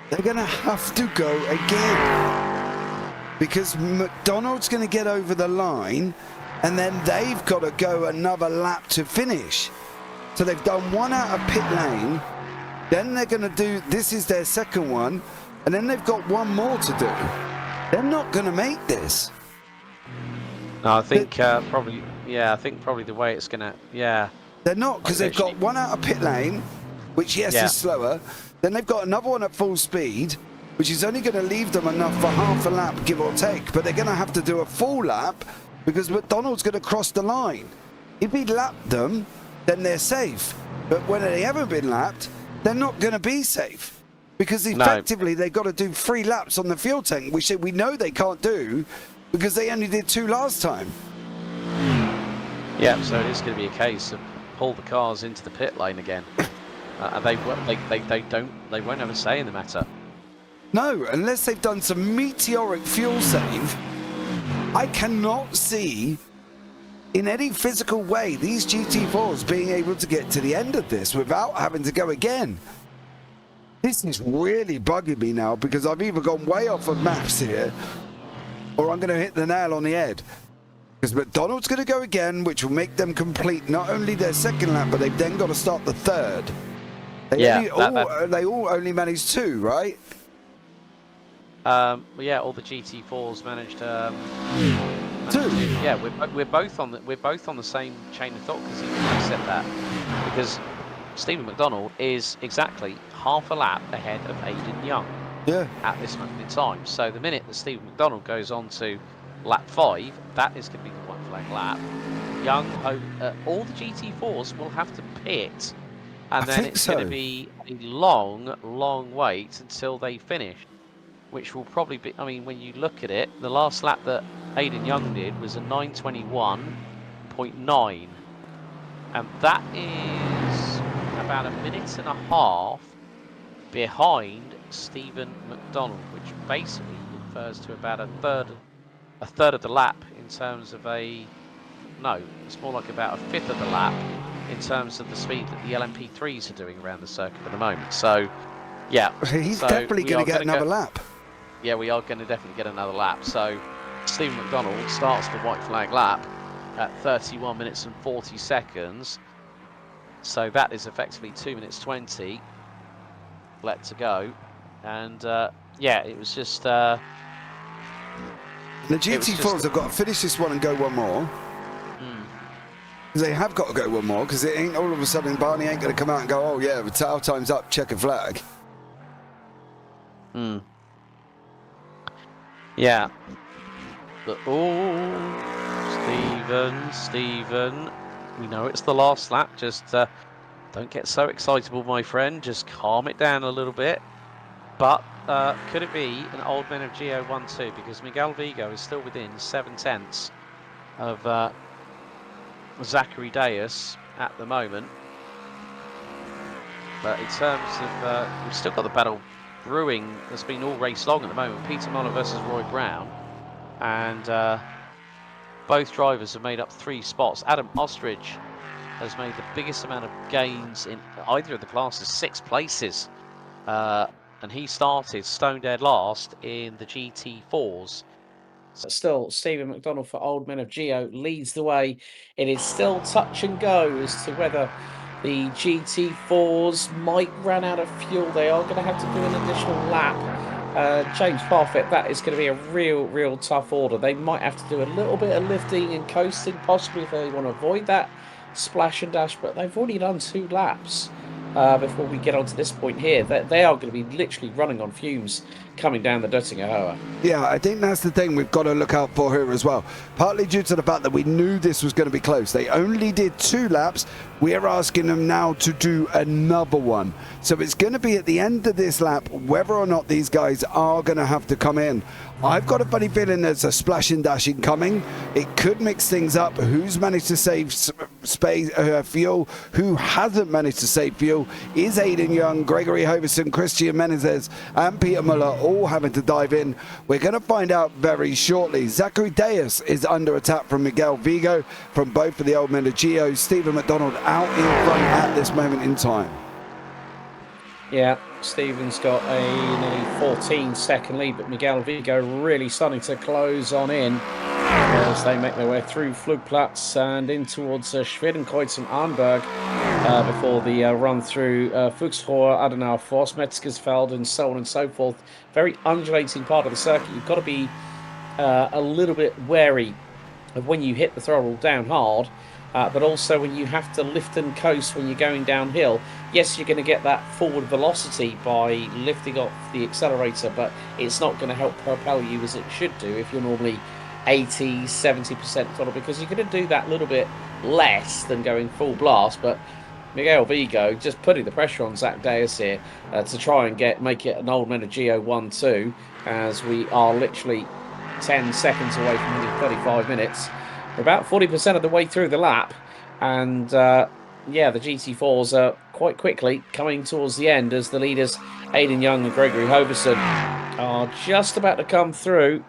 They're going to have to go again, because McDonald's going to get over the line, and then they've got to go another lap to finish. So they've done one out of pit lane, then they're going to do, this is their second one, and then they've got one more to do. They're not going to make this. No, I think probably the way it's going to, They're not, because they've got one out of pit lane, which is slower. Then they've got another one at full speed, which is only going to leave them enough for half a lap, give or take. But they're going to have to do a full lap, because McDonald's going to cross the line. If he lapped them, then they're safe. But when they haven't been lapped, they're not going to be safe, because effectively they've got to do 3 laps on the fuel tank, which we know they can't do because they only did 2 last time. Yeah, so it is going to be a case of pull the cars into the pit lane again. They won't have a say in the matter. No, unless they've done some meteoric fuel save. I cannot see in any physical way these GT4s being able to get to the end of this without having to go again. This is really bugging me now, because I've either gone way off of maps here, or I'm going to hit the nail on the head. Because McDonald's going to go again, which will make them complete not only their second lap, but they've then got to start the third. They all only managed 2, right? All the GT4s managed. 2. Yeah, we're both on the same chain of thought, because I said that, because Stephen McDonald is exactly half a lap ahead of Aidan Young. Yeah. At this moment in time. So the minute that Stephen McDonald goes on to lap 5, that is going to be the white flag lap. Young, all the GT4s will have to pit, and then it's going to be a long wait until they finish, which will probably be, I mean, when you look at it, the last lap that Aidan Young did was a 9:21.9, and that is about a minute and a half behind Stephen McDonald, which basically refers to about a third of the lap in terms of it's more like about a fifth of the lap in terms of the speed that the LMP3s are doing around the circuit at the moment. So, yeah. He's definitely going to get another lap. Yeah, we are going to definitely get another lap. So, Stephen McDonald starts the white flag lap at 31 minutes and 40 seconds. So that is effectively 2 minutes 20 left to go. And, it was just... the GT4s have got to finish this one and go one more. They have got to go one more, because it ain't all of a sudden Barney ain't going to come out and go, oh yeah, our time's up, check a flag. Yeah. But, Stephen, we know it's the last lap. Just don't get so excitable, my friend. Just calm it down a little bit. But could it be an old man of Geo12? Because Miguel Vigo is still within 7/10 of Zachary Deus at the moment. But in terms of, we've still got the battle brewing that's been all race long at the moment. Peter Muller versus Roy Brown. And both drivers have made up 3 spots. Adam Ostrich has made the biggest amount of gains in either of the classes, 6 places. And he started stone dead last in the GT4s. Still, Stephen McDonald for Old Men of Geo leads the way. It is still touch and go as to whether the GT4s might run out of fuel. They are going to have to do an additional lap. James Parfitt, that is going to be a real tough order. They might have to do a little bit of lifting and coasting, possibly if they want to avoid that splash and dash, but they've already done 2 laps. Before we get on to this point here, they are going to be literally running on fumes coming down the Döttinger Höhe. Yeah, I think that's the thing we've got to look out for here as well. Partly due to the fact that we knew this was going to be close. They only did 2 laps. We're asking them now to do another one. So it's going to be at the end of this lap whether or not these guys are going to have to come in. I've got a funny feeling there's a splash and dashing coming. It could mix things up. Who's managed to save space, fuel? Who hasn't managed to save fuel? Is Aidan Young, Gregory Hoverson, Christian Menezes, and Peter Muller all having to dive in? We're going to find out very shortly. Zachary Deus is under attack from Miguel Vigo from both of the Old Men of Geo. Stephen McDonald out in front at this moment in time. Yeah, Stephen's got a nearly 14-second lead, but Miguel Vigo really starting to close on in as they make their way through Flugplatz and in towards Schwedenkreuz and Arnberg before the run through Fuchsrohr, Adenauer Forst, Metzgersfeld, and so on and so forth. Very undulating part of the circuit. You've got to be a little bit wary of when you hit the throttle down hard, but also when you have to lift and coast when you're going downhill. Yes, you're going to get that forward velocity by lifting off the accelerator, but it's not going to help propel you as it should do if you're normally 80, 70% throttle, because you're going to do that a little bit less than going full blast. But Miguel Vigo just putting the pressure on Zach Deus here to try and make it an Old Men of Geo 1-2, as we are literally 10 seconds away from winning 35 minutes. We're about 40% of the way through the lap, and yeah, the GT4s are quite quickly coming towards the end as the leaders, Aidan Young and Gregory Hoverson, are just about to come through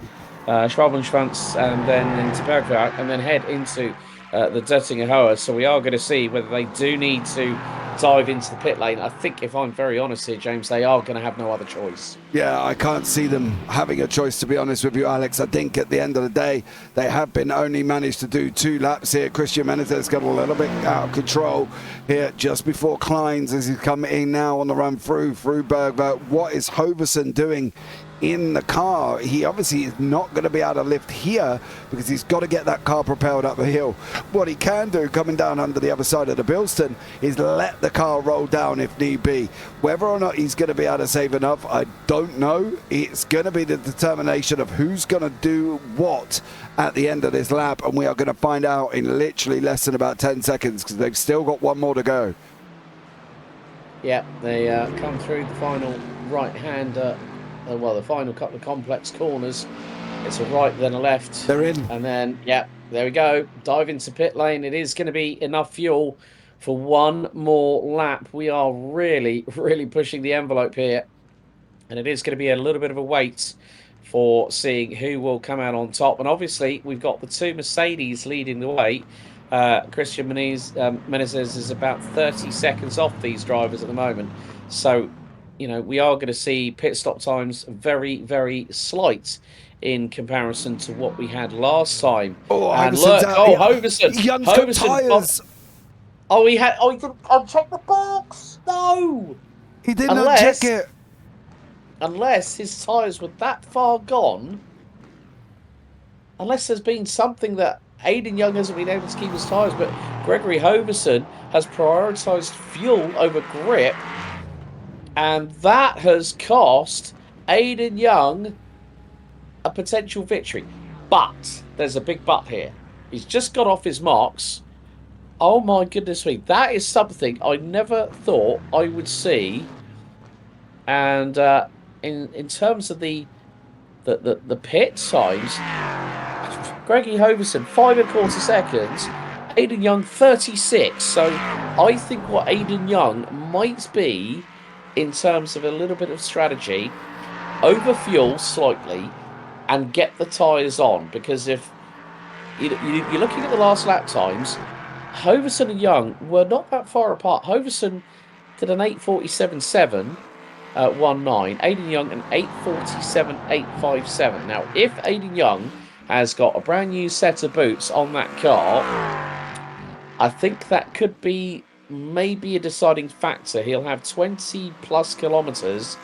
Schwabenschwanz and then into Bergwerk and then head into the Döttinger Höhe. So we are going to see whether they do need to dive into the pit lane. I think, if I'm very honest here, James, they are going to have no other choice. Yeah, I can't see them having a choice, to be honest with you, Alex. I think at the end of the day, they have been only managed to do 2 laps here. Christian Menezes got a little bit out of control here just before Kleins as he's coming in now on the run through Bergwerk. What is Hoverson doing in the car? He obviously is not going to be able to lift here because he's got to get that car propelled up the hill. What he can do coming down under the other side of the Bilston is let the car roll down if need be. Whether or not he's going to be able to save enough, I don't know. It's going to be the determination of who's going to do what at the end of this lap, and we are going to find out in literally less than about 10 seconds because they've still got one more to go. Yeah, they come through the final right-hand well, the final couple of complex corners. It's a right, then a left. They're in. And then, yeah, there we go. Dive into pit lane. It is going to be enough fuel for one more lap. We are really pushing the envelope here. And it is going to be a little bit of a wait for seeing who will come out on top. And obviously, we've got the 2 Mercedes leading the way. Christian Menezes is about 30 seconds off these drivers at the moment. So, you know, we are going to see pit stop times very slight in comparison to what we had last time. Oh, and look, Hoverson. Young's got tyres. He didn't uncheck the box. No, he didn't uncheck it. Unless his tyres were that far gone. Unless there's been something that Aidan Young hasn't been able to keep his tyres, but Gregory Hoverson has prioritised fuel over grip. And that has cost Aidan Young a potential victory. But there's a big but here. He's just got off his marks. Oh my goodness me. That is something I never thought I would see. And in terms of the pit times, Gregory Hoverson, 5.25 seconds. Aidan Young, 36. So I think what Aidan Young might be, in terms of a little bit of strategy, overfuel slightly and get the tyres on. Because if you're looking at the last lap times, Hoverson and Young were not that far apart. Hoverson did an 8:47.7. 1.9. Aidan Young an 8:47.857. Now, if Aidan Young has got a brand new set of boots on that car, I think that could be maybe a deciding factor. He'll have 20 plus kilometres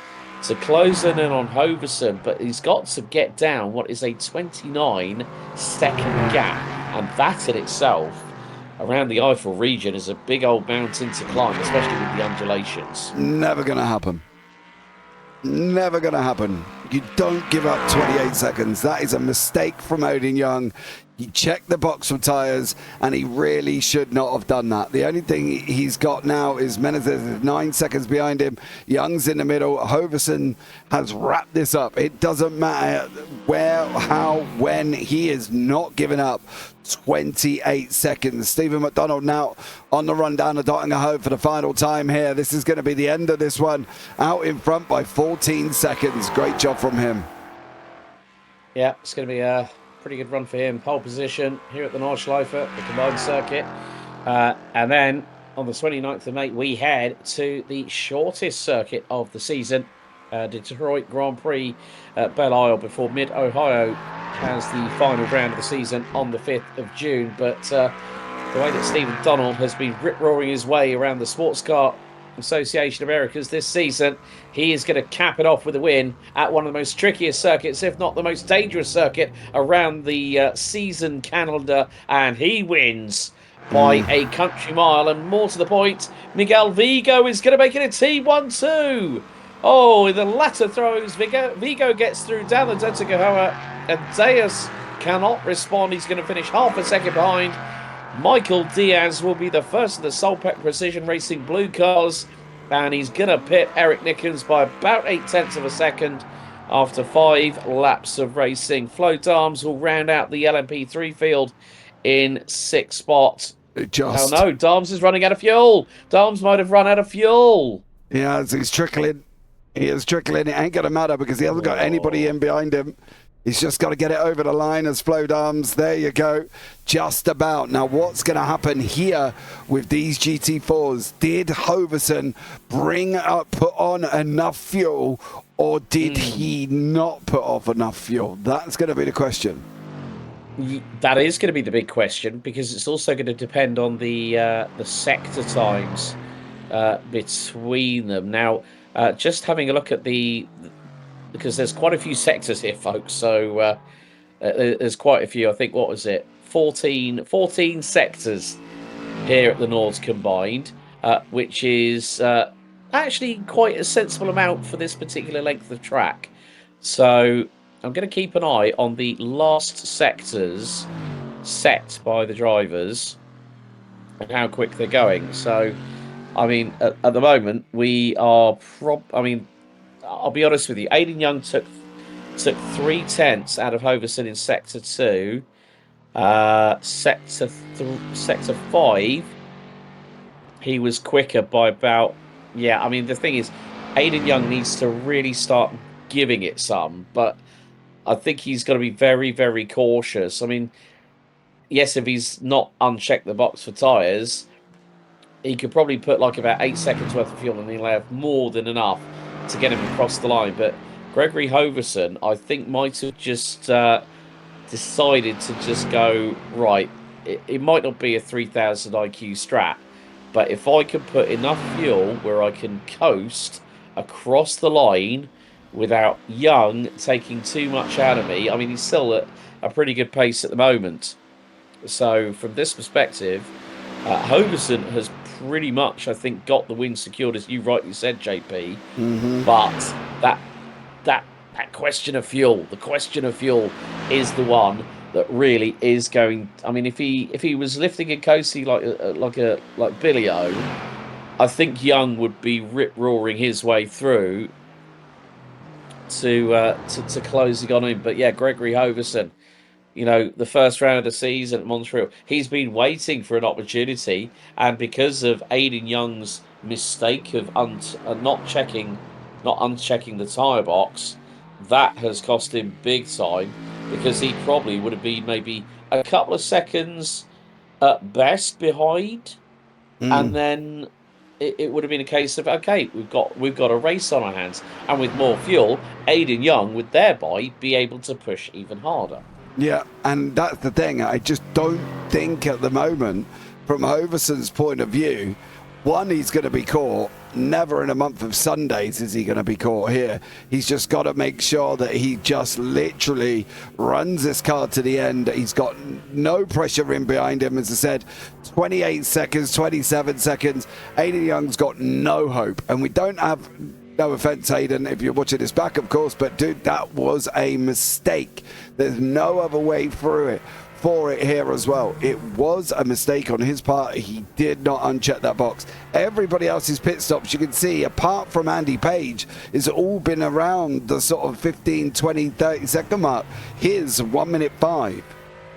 to close in on Hoverson, but he's got to get down what is a 29-second gap, and that in itself around the Eifel region is a big old mountain to climb, especially with the undulations. Never going to happen. Never going to happen. You don't give up 28 seconds. That is a mistake from Odin Young. He checked the box for tyres, and he really should not have done that. The only thing he's got now is Menezes is 9 seconds behind him. Young's in the middle. Hoverson has wrapped this up. It doesn't matter where, how, when. He is not giving up. 28 seconds. Stephen McDonald now on the run down the Dottinger Hove for the final time here. This is going to be the end of this one. Out in front by 14 seconds. Great job from him. Yeah, it's going to be a pretty good run for him. Pole position here at the Nordschleife, the combined circuit. And then on the 29th of May, we head to the shortest circuit of the season, Detroit Grand Prix at Belle Isle, before Mid-Ohio has the final round of the season on the 5th of June. But the way that Stephen Donald has been rip-roaring his way around the Sportscar Association Americas this season, he is going to cap it off with a win at one of the most trickiest circuits, if not the most dangerous circuit around the season calendar, and he wins by a country mile. And more to the point, Miguel Vigo is going to make it a T1-2. Oh, in the latter throws, Vigo gets through down the Dentagahoa, and Deus cannot respond. He's going to finish half a second behind. Michael Diaz will be the first of the Solpec Precision Racing Blue cars, and he's going to pit Eric Nickens by about 0.8 of a second after 5 laps of racing. Flo Darms will round out the LMP3 field in 6th spot. Oh no, Darms is running out of fuel. Darms might have run out of fuel. Yeah, he's trickling. He is trickling. It ain't going to matter because he hasn't got anybody in behind him. He's just got to get it over the line as Flowed Arms. There you go. Just about. Now, what's going to happen here with these GT4s? Did Hoverson put on enough fuel, or did he not put off enough fuel? That's going to be the question. That is going to be the big question, because it's also going to depend on the sector times between them. Now, just having a look at because there's quite a few sectors here, folks. So there's quite a few. I think, what was it? 14 sectors here at the Nords combined, which is actually quite a sensible amount for this particular length of track. So I'm going to keep an eye on the last sectors set by the drivers and how quick they're going. So, I mean, at the moment, we are I'll be honest with you. Aidan Young took 0.3 out of Hoverson in Sector 2. Sector 5, he was quicker by about... Yeah, I mean, the thing is, Aidan Young needs to really start giving it some, but I think he's got to be very, very cautious. I mean, yes, if he's not unchecked the box for tyres, he could probably put like about 8 seconds worth of fuel, and he'll have more than enough to get him across the line. But Gregory Hoverson, I think, might have just decided to just go, right, it might not be a 3000 IQ strat, but if I can put enough fuel where I can coast across the line without Young taking too much out of me. I mean, he's still at a pretty good pace at the moment. So from this perspective, Hoverson has pretty much, I think, got the win secured, as you rightly said, JP. But that question of fuel, the question of fuel is the one that really is going. I mean, if he was lifting and coasting like Billy O, I think Young would be rip roaring his way through to closing on him. But yeah, Gregory Hoverson, you know, the first round of the season at Montreal, he's been waiting for an opportunity, and because of Aidan Young's mistake of not unchecking the tyre box, that has cost him big time, because he probably would have been maybe a couple of seconds at best behind, and then it would have been a case of, okay, we've got a race on our hands, and with more fuel, Aiden Young would thereby be able to push even harder. Yeah, and that's the thing. I just don't think at the moment, from Hoverson's point of view, one, he's going to be caught. Never in a month of Sundays is he going to be caught here. He's just got to make sure that he just literally runs this car to the end. He's got no pressure in behind him. As I said, 28 seconds, 27 seconds. Aiden Young's got no hope. And we don't have, no offense, Aiden, if you're watching this back, of course, but dude, that was a mistake. There's no other way through it. For it here as well. It was a mistake on his part. He did not uncheck that box. Everybody else's pit stops, you can see, apart from Andy Page, has all been around the sort of 15, 20, 30 second mark. His 1 minute 5.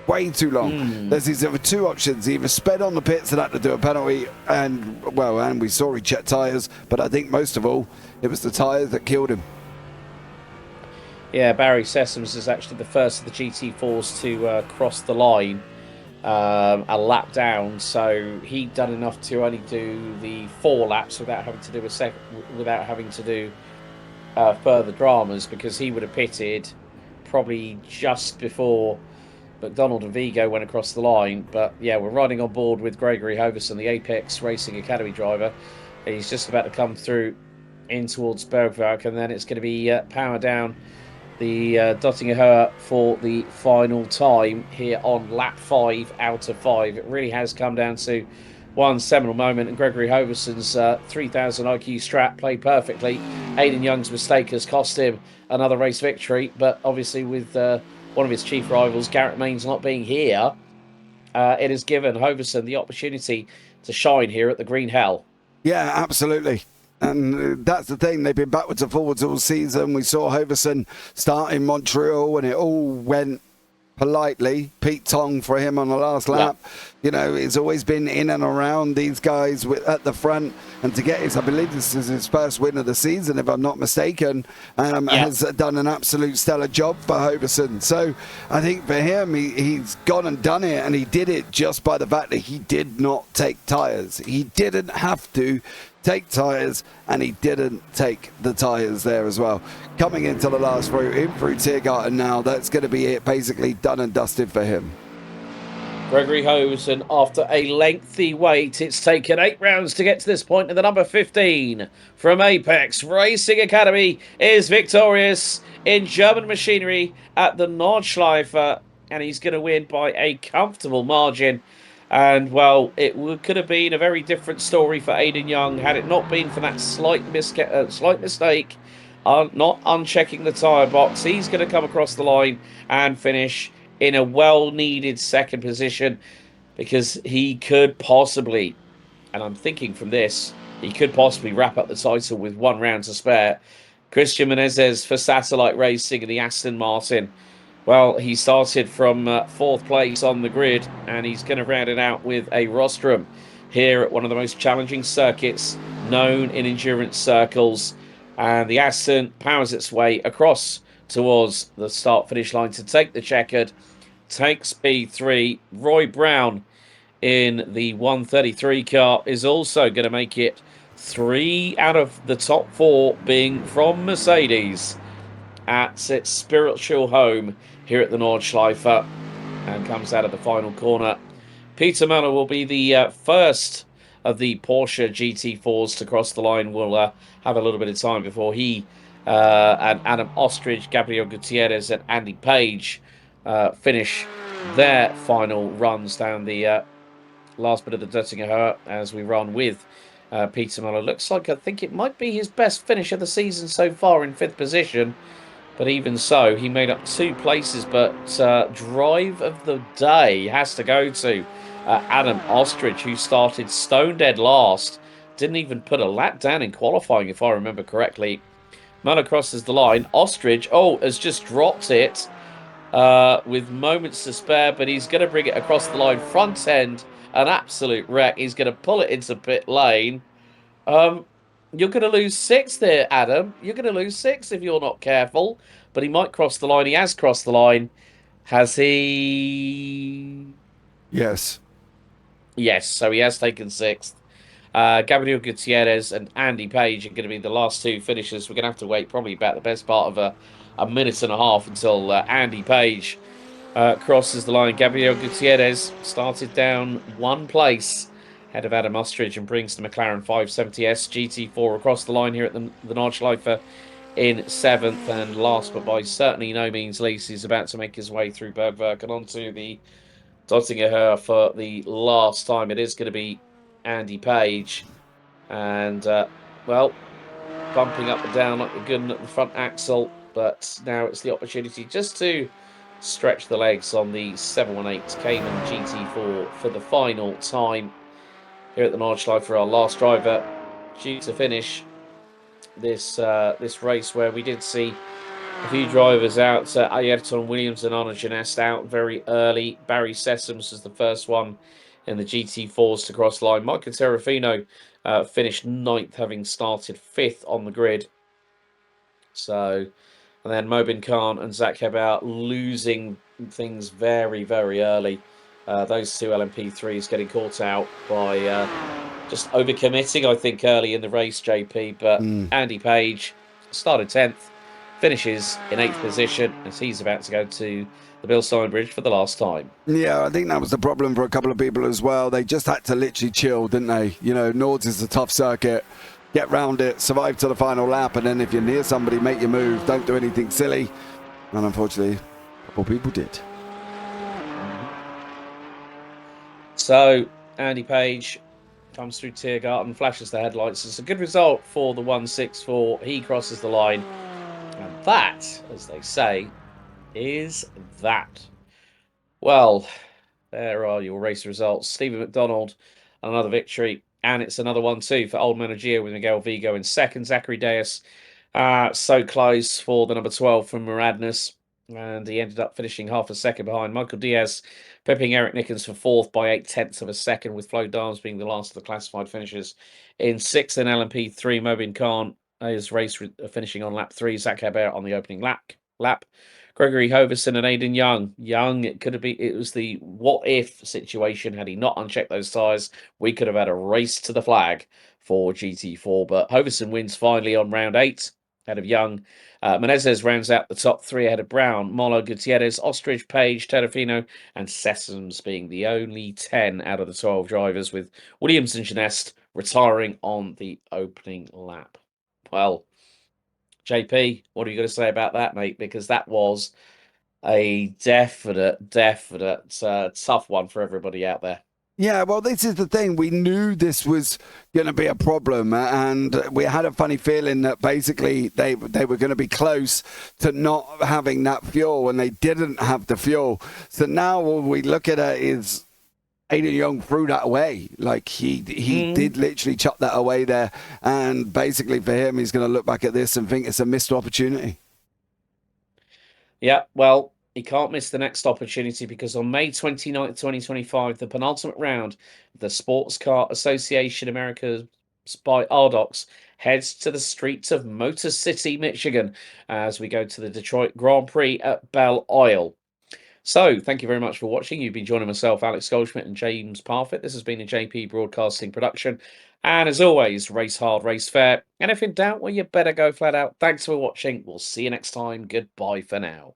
Way too long. There's these other two options. He either sped on the pits and had to do a penalty, and we saw he checked tyres, but I think most of all, it was the tyres that killed him. Yeah, Barry Sessoms is actually the first of the GT4s to cross the line a lap down. So he'd done enough to only do the 4 laps without having to do further dramas, because he would have pitted probably just before McDonald and Vigo went across the line. But yeah, we're riding on board with Gregory Hoverson, the Apex Racing Academy driver. He's just about to come through in towards Bergwerk, and then it's going to be power down the Dottinger for the final time here on lap 5 out of 5. It really has come down to one seminal moment, and Gregory Hoverson's 3000 IQ strat played perfectly. Aiden Young's mistake has cost him another race victory, but obviously with one of his chief rivals, Garrett Mains, not being here, it has given Hoverson the opportunity to shine here at the Green Hell. Yeah, absolutely. And that's the thing. They've been backwards and forwards all season. We saw Hoverson start in Montreal and it all went politely. Pete Tong for him on the last lap. Yeah. You know, it's always been in and around these guys at the front. And to get his, I believe this is his first win of the season, if I'm not mistaken, has done an absolute stellar job for Hoverson. So I think for him, he's gone and done it. And he did it just by the fact that he did not take tyres. He didn't have to take tyres, and he didn't take the tyres there as well. Coming into the last route, in through Tiergarten now, that's going to be it, basically done and dusted for him. Gregory Hoverson, after a lengthy wait, it's taken 8 rounds to get to this point, and the number 15 from Apex Racing Academy is victorious in German machinery at the Nordschleife, and he's going to win by a comfortable margin. And, well, it could have been a very different story for Aiden Young had it not been for that slight mistake, not unchecking the tyre box. He's going to come across the line and finish in a well-needed second position, because he could possibly, and I'm thinking from this, he could possibly wrap up the title with 1 round to spare. Christian Menezes for Satellite Racing and the Aston Martin. Well, he started from 4th place on the grid, and he's going to round it out with a rostrum here at one of the most challenging circuits known in endurance circles. And the Aston powers its way across towards the start-finish line to take the checkered, takes P3. Roy Brown in the 133 car is also going to make it. 3 out of the top 4 being from Mercedes at its spiritual home here at the Nordschleife, and comes out of the final corner. Peter Muller will be the first of the Porsche GT4s to cross the line. We'll have a little bit of time before he and Adam Ostrich, Gabriel Gutierrez and Andy Page finish their final runs down the last bit of the Döttinger as we run with Peter Muller. Looks like, I think it might be his best finish of the season so far, in 5th position. But even so, he made up 2 places. But drive of the day has to go to Adam Ostrich, who started stone dead last. Didn't even put a lap down in qualifying, if I remember correctly. Muller crosses the line. Ostrich, has just dropped it with moments to spare, but he's going to bring it across the line. Front end, an absolute wreck. He's going to pull it into pit lane. You're going to lose 6 there, Adam. You're going to lose 6 if you're not careful. But he might cross the line. He has crossed the line. Has he? Yes. Yes, so he has taken 6th. Gabriel Gutierrez and Andy Page are going to be the last 2 finishers. We're going to have to wait probably about the best part of a minute and a half until Andy Page crosses the line. Gabriel Gutierrez started down 1 place ahead of Adam Ostrich and brings the McLaren 570S GT4 across the line here at the Nordschleife in 7th. And last but by certainly no means least, he's about to make his way through Bergwerk and onto the Dottinger for the last time. It is going to be Andy Page. And, well, bumping up and down like the gun at the front axle. But now it's the opportunity just to stretch the legs on the 718 Cayman GT4 for the final time here at the Nordschleife for our last driver due to finish this race, where we did see a few drivers out. Ayrton Williams and Arnaud Genest out very early. Barry Sessoms was the first one in the GT4s to cross line. Michael Serafino finished 9th, having started 5th on the grid. So, and then Mobin Khan and Zach Hebert losing things very, very early. Those 2 LMP3s getting caught out by just overcommitting, I think, early in the race, JP. But Andy Page started 10th, finishes in 8th position as he's about to go to the Bill Stein Bridge for the last time. Yeah, I think that was the problem for a couple of people as well. They just had to literally chill, didn't they? You know, Nords is a tough circuit. Get round it, survive to the final lap, and then if you're near somebody, make your move. Don't do anything silly. And unfortunately, a couple people did. So, Andy Page comes through Tiergarten, flashes the headlights. It's a good result for the 164. He crosses the line. And that, as they say, is that. Well, there are your race results. Stephen McDonald, another victory. And it's another 1-2 for Old Managio with Miguel Vigo in 2nd. Zachary Deus, so close for the number 12 from Muradness. And he ended up finishing half a second behind. Michael Diaz pipping Eric Nickens for 4th by 8/10 of a second, with Flo Dahms being the last of the classified finishers. In 6th in LMP3, Mobin Khan is race finishing on lap 3. Zach Hebert on the opening lap. Gregory Hoverson and Aidan Young. It was the what if situation. Had he not unchecked those tyres, we could have had a race to the flag for GT4. But Hoverson wins finally on round 8 ahead of Young. Menezes rounds out the top 3 ahead of Brown, Molo, Gutierrez, Ostrich, Page, Terrafino, and Sessoms being the only 10 out of the 12 drivers, with Williams and Genest retiring on the opening lap. Well, JP, what are you going to say about that, mate? Because that was a definite tough one for everybody out there. Yeah, well, this is the thing. We knew this was going to be a problem, and we had a funny feeling that basically they were going to be close to not having that fuel, and they didn't have the fuel. So now all we look at it is Aidan Young threw that away. Like he did literally chuck that away there, and basically for him, he's going to look back at this and think it's a missed opportunity. Yeah, well, he can't miss the next opportunity, because on May 29th, 2025, the penultimate round of the Sportscar Association Americas by RDocs heads to the streets of Motor City, Michigan, as we go to the Detroit Grand Prix at Belle Isle. So, thank you very much for watching. You've been joining myself, Alex Goldschmidt, and James Parfitt. This has been a JP Broadcasting production. And as always, race hard, race fair. And if in doubt, well, you better go flat out. Thanks for watching. We'll see you next time. Goodbye for now.